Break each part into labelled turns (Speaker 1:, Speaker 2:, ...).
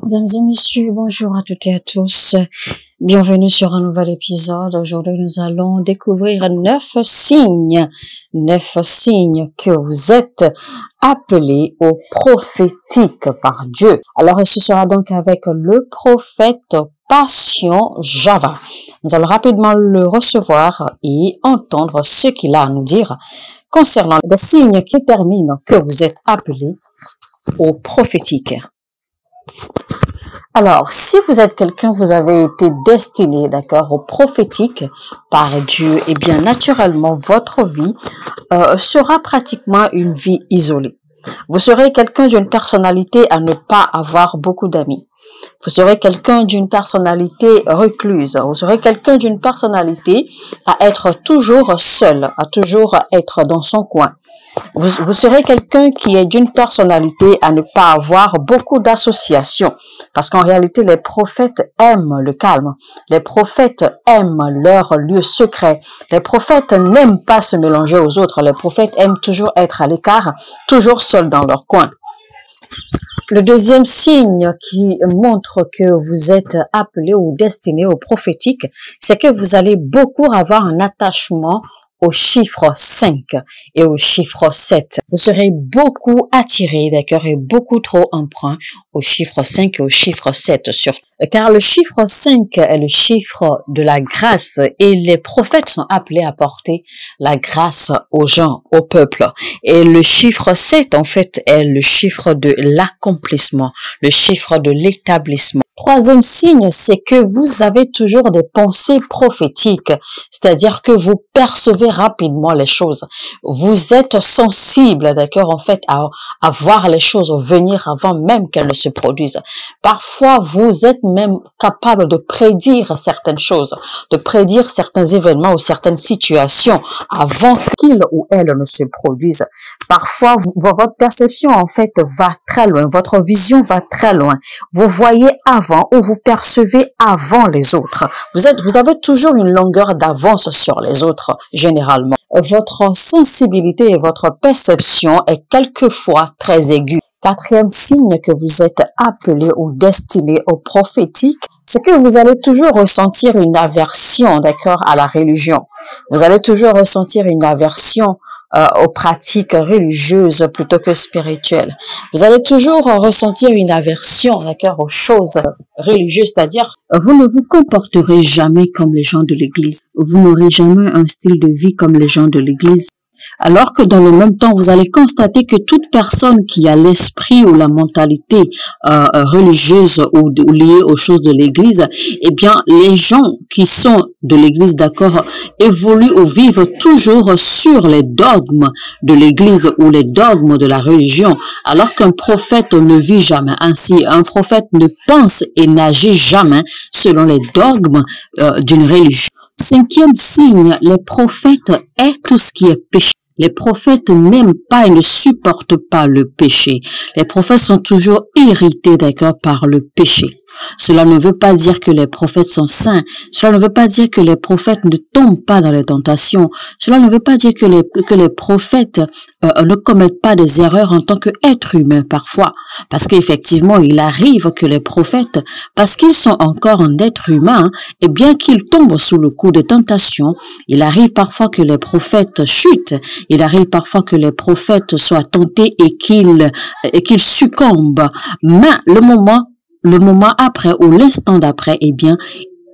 Speaker 1: Mesdames et messieurs, bonjour à toutes et à tous. Bienvenue sur un nouvel épisode. Aujourd'hui, nous allons découvrir 9 signes que vous êtes appelés au prophétique par Dieu. Alors, ce sera donc avec le prophète Passion Java. Nous allons rapidement le recevoir et entendre ce qu'il a à nous dire concernant les signes qui déterminent que vous êtes appelés au prophétique. Alors, si vous êtes quelqu'un, vous avez été destiné, d'accord, au prophétique par Dieu, et bien naturellement, votre vie sera pratiquement une vie isolée. Vous serez quelqu'un d'une personnalité à ne pas avoir beaucoup d'amis. Vous serez quelqu'un d'une personnalité recluse. Vous serez quelqu'un d'une personnalité à être toujours seul, à toujours être dans son coin. Vous serez quelqu'un qui est d'une personnalité à ne pas avoir beaucoup d'associations. Parce qu'en réalité, les prophètes aiment le calme. Les prophètes aiment leur lieu secret. Les prophètes n'aiment pas se mélanger aux autres. Les prophètes aiment toujours être à l'écart, toujours seuls dans leur coin. Le deuxième signe qui montre que vous êtes appelé ou destiné au prophétique, c'est que vous allez beaucoup avoir un attachement au chiffre 5 et au chiffre 7. Vous serez beaucoup attiré, d'accord, et beaucoup trop emprunt au chiffre 5 et au chiffre 7 car le chiffre 5 est le chiffre de la grâce et les prophètes sont appelés à porter la grâce aux gens, au peuple. Et le chiffre 7, en fait, est le chiffre de l'accomplissement, le chiffre de l'établissement. Troisième signe, c'est que vous avez toujours des pensées prophétiques, c'est-à-dire que vous percevez rapidement les choses. Vous êtes sensible, d'accord, en fait, à voir les choses venir avant même qu'elles ne se produisent. Parfois, vous êtes même capable de prédire certaines choses, de prédire certains événements ou certaines situations avant qu'ils ou elles ne se produisent. Parfois, votre perception, en fait, va très loin, votre vision va très loin. Vous voyez avant ou vous percevez avant les autres. Vous avez toujours une longueur d'avance sur les autres, généralement. Votre sensibilité et votre perception est quelquefois très aiguë. Quatrième signe que vous êtes appelé ou destiné au prophétique, c'est que vous allez toujours ressentir une aversion, d'accord, à la religion. Vous allez toujours ressentir une aversion aux pratiques religieuses plutôt que spirituelles. Vous allez toujours ressentir une aversion, d'accord, aux choses religieuses, c'est-à-dire vous ne vous comporterez jamais comme les gens de l'Église. Vous n'aurez jamais un style de vie comme les gens de l'Église. Alors que dans le même temps, vous allez constater que toute personne qui a l'esprit ou la mentalité religieuse ou liée aux choses de l'Église, eh bien, les gens qui sont de l'Église, d'accord, évoluent ou vivent toujours sur les dogmes de l'Église ou les dogmes de la religion, alors qu'un prophète ne vit jamais ainsi. Un prophète ne pense et n'agit jamais selon les dogmes d'une religion. Cinquième signe, les prophètes aiment tout ce qui est péché. Les prophètes n'aiment pas et ne supportent pas le péché. Les prophètes sont toujours irrités, d'accord, par le péché. Cela ne veut pas dire que les prophètes sont saints. Cela ne veut pas dire que les prophètes ne tombent pas dans les tentations. Cela ne veut pas dire que les prophètes ne commettent pas des erreurs en tant qu'êtres humains parfois. Parce qu'effectivement, il arrive que les prophètes, parce qu'ils sont encore un être humain, et bien qu'ils tombent sous le coup de tentation, il arrive parfois que les prophètes chutent. Il arrive parfois que les prophètes soient tentés et qu'ils succombent. Mais le moment après ou l'instant d'après, eh bien,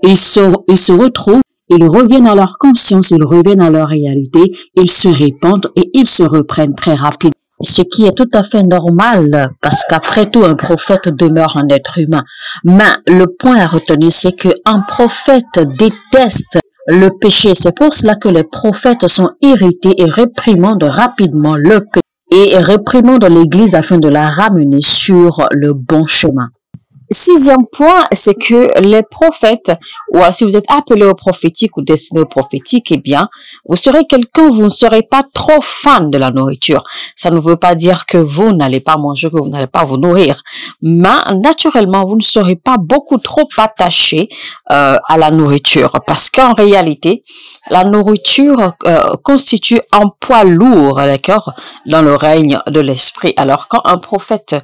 Speaker 1: ils se retrouvent, ils reviennent à leur conscience, ils reviennent à leur réalité, ils se répandent et ils se reprennent très rapidement. Ce qui est tout à fait normal, parce qu'après tout, un prophète demeure un être humain. Mais le point à retenir, c'est qu'un prophète déteste le péché. C'est pour cela que les prophètes sont irrités et réprimandent rapidement le péché et réprimandent l'Église afin de la ramener sur le bon chemin. Sixième point, c'est que les prophètes, ou si vous êtes appelé au prophétique ou destiné au prophétique, eh bien, vous serez quelqu'un, vous ne serez pas trop fan de la nourriture. Ça ne veut pas dire que vous n'allez pas manger, que vous n'allez pas vous nourrir. Mais, naturellement, vous ne serez pas beaucoup trop attaché à la nourriture. Parce qu'en réalité, la nourriture constitue un poids lourd, d'accord, dans le règne de l'esprit. Alors, quand un prophète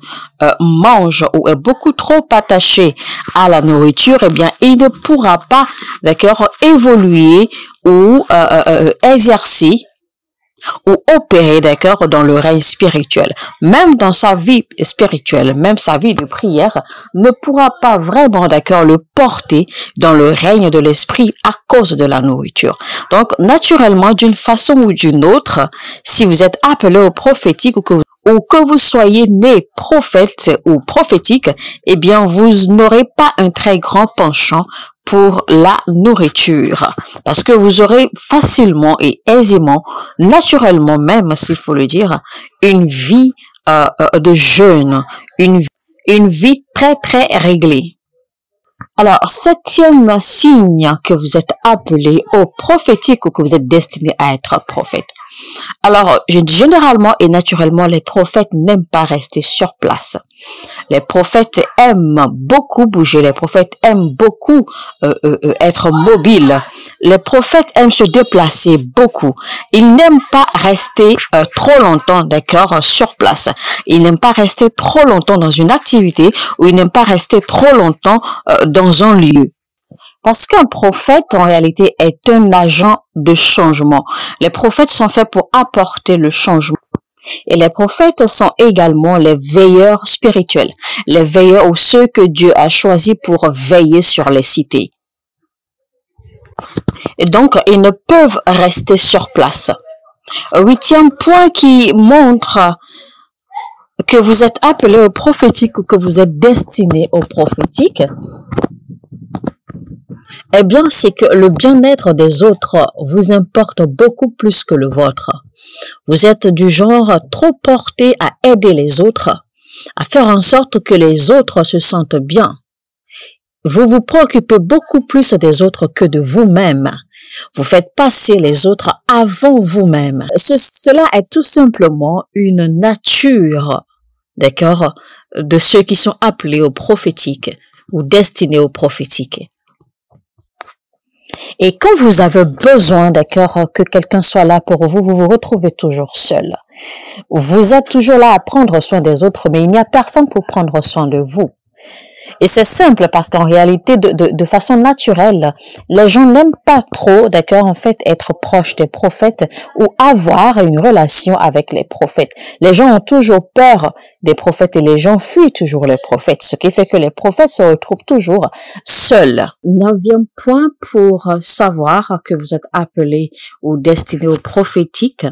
Speaker 1: mange ou est beaucoup trop pas attaché à la nourriture, eh bien, il ne pourra pas, d'accord, évoluer ou exercer ou opérer, d'accord, dans le règne spirituel. Même dans sa vie spirituelle, même sa vie de prière ne pourra pas vraiment, d'accord, le porter dans le règne de l'esprit à cause de la nourriture. Donc, naturellement, d'une façon ou d'une autre, si vous êtes appelé au prophétique ou que vous soyez né prophète ou prophétique, eh bien, vous n'aurez pas un très grand penchant pour la nourriture. Parce que vous aurez facilement et aisément, naturellement même, s'il faut le dire, une vie de jeûne, une vie très, très réglée. Alors, septième signe que vous êtes appelé au prophétique ou que vous êtes destiné à être prophète. Alors, généralement et naturellement, les prophètes n'aiment pas rester sur place. Les prophètes aiment beaucoup bouger. Les prophètes aiment beaucoup être mobiles. Les prophètes aiment se déplacer beaucoup. Ils n'aiment pas rester trop longtemps, d'accord, sur place. Ils n'aiment pas rester trop longtemps dans une activité ou ils n'aiment pas rester trop longtemps dans un lieu. Parce qu'un prophète, en réalité, est un agent de changement. Les prophètes sont faits pour apporter le changement. Et les prophètes sont également les veilleurs spirituels. Les veilleurs ou ceux que Dieu a choisis pour veiller sur les cités. Et donc, ils ne peuvent rester sur place. Huitième point qui montre que vous êtes appelé au prophétique ou que vous êtes destiné au prophétique, eh bien, c'est que le bien-être des autres vous importe beaucoup plus que le vôtre. Vous êtes du genre trop porté à aider les autres, à faire en sorte que les autres se sentent bien. Vous vous préoccupez beaucoup plus des autres que de vous-même. Vous faites passer les autres avant vous-même. Cela est tout simplement une nature, d'accord, de ceux qui sont appelés au prophétique ou destinés au prophétique. Et quand vous avez besoin, d'accord, que quelqu'un soit là pour vous, vous vous retrouvez toujours seul. Vous êtes toujours là à prendre soin des autres, mais il n'y a personne pour prendre soin de vous. Et c'est simple parce qu'en réalité, de façon naturelle, les gens n'aiment pas trop, d'accord, en fait, être proches des prophètes ou avoir une relation avec les prophètes. Les gens ont toujours peur des prophètes et les gens fuient toujours les prophètes, ce qui fait que les prophètes se retrouvent toujours seuls. Neuvième point pour savoir que vous êtes appelé ou destiné au prophétique.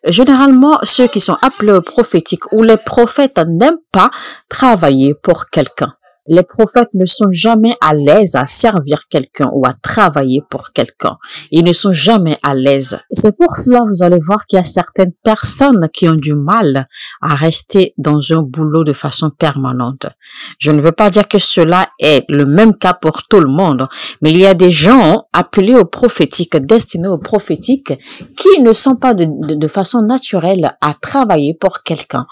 Speaker 1: Généralement, ceux qui sont appelés au prophétique ou les prophètes n'aiment pas travailler pour quelqu'un. Les prophètes ne sont jamais à l'aise à servir quelqu'un ou à travailler pour quelqu'un. Ils ne sont jamais à l'aise. C'est pour cela, vous allez voir qu'il y a certaines personnes qui ont du mal à rester dans un boulot de façon permanente. Je ne veux pas dire que cela est le même cas pour tout le monde, mais il y a des gens appelés au prophétique, destinés au prophétique, qui ne sont pas de façon naturelle à travailler pour quelqu'un.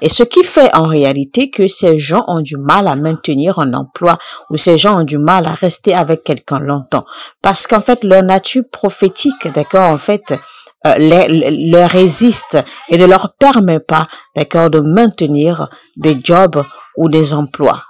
Speaker 1: Et ce qui fait en réalité que ces gens ont du mal à maintenir un emploi ou ces gens ont du mal à rester avec quelqu'un longtemps parce qu'en fait leur nature prophétique, d'accord, en fait leur résiste et ne leur permet pas, d'accord, de maintenir des jobs ou des emplois.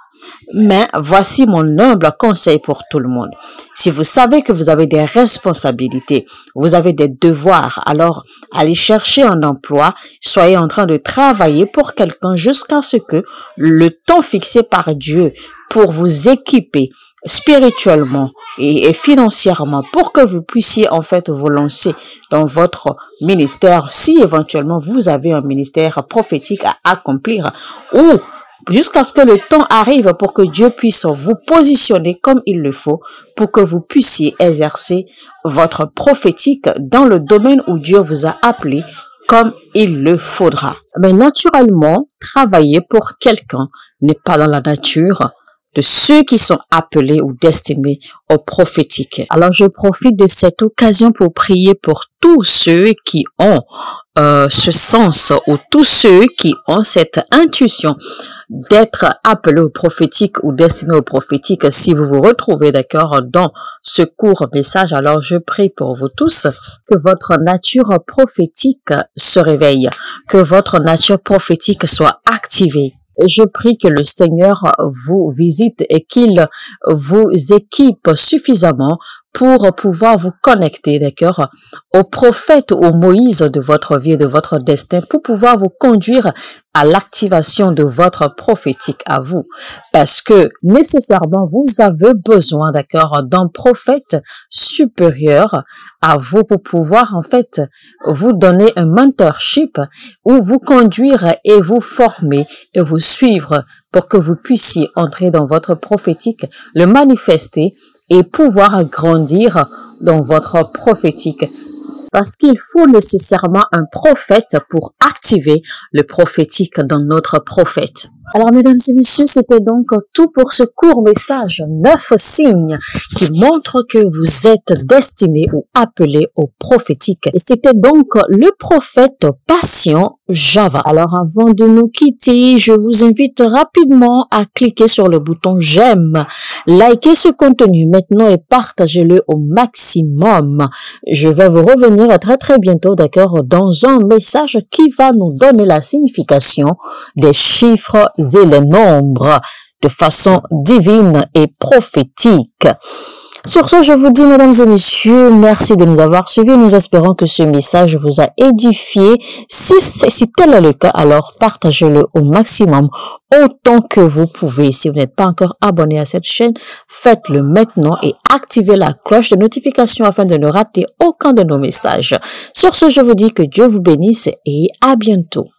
Speaker 1: Mais voici mon humble conseil pour tout le monde. Si vous savez que vous avez des responsabilités, vous avez des devoirs, alors allez chercher un emploi, soyez en train de travailler pour quelqu'un jusqu'à ce que le temps fixé par Dieu pour vous équiper spirituellement et financièrement pour que vous puissiez en fait vous lancer dans votre ministère, si éventuellement vous avez un ministère prophétique à accomplir ou jusqu'à ce que le temps arrive pour que Dieu puisse vous positionner comme il le faut pour que vous puissiez exercer votre prophétique dans le domaine où Dieu vous a appelé comme il le faudra. Mais naturellement, travailler pour quelqu'un n'est pas dans la nature de ceux qui sont appelés ou destinés au prophétique. Alors, je profite de cette occasion pour prier pour tous ceux qui ont ce sens ou tous ceux qui ont cette intuition d'être appelé au prophétique ou destiné au prophétique. Si vous vous retrouvez, d'accord, dans ce court message, alors je prie pour vous tous que votre nature prophétique se réveille, que votre nature prophétique soit activée. Je prie que le Seigneur vous visite et qu'il vous équipe suffisamment pour pouvoir vous connecter, d'accord, au prophète, au Moïse de votre vie et de votre destin, pour pouvoir vous conduire à l'activation de votre prophétique à vous. Parce que nécessairement, vous avez besoin, d'accord, d'un prophète supérieur à vous pour pouvoir, en fait, vous donner un mentorship ou vous conduire et vous former et vous suivre pour que vous puissiez entrer dans votre prophétique, le manifester et pouvoir grandir dans votre prophétique. Parce qu'il faut nécessairement un prophète pour activer le prophétique dans notre prophète. Alors, mesdames et messieurs, c'était donc tout pour ce court message, 9 signes qui montrent que vous êtes destinés ou appelés au prophétique. Et c'était donc le prophète patient Java. Alors, avant de nous quitter, je vous invite rapidement à cliquer sur le bouton j'aime, likez ce contenu maintenant et partagez-le au maximum. Je vais vous revenir très bientôt, d'accord, dans un message qui va nous donner la signification des chiffres et les nombres de façon divine et prophétique. Sur ce, je vous dis, mesdames et messieurs, merci de nous avoir suivis. Nous espérons que ce message vous a édifié. Si tel est le cas, alors partagez-le au maximum, autant que vous pouvez. Si vous n'êtes pas encore abonné à cette chaîne, faites-le maintenant et activez la cloche de notification afin de ne rater aucun de nos messages. Sur ce, je vous dis que Dieu vous bénisse et à bientôt.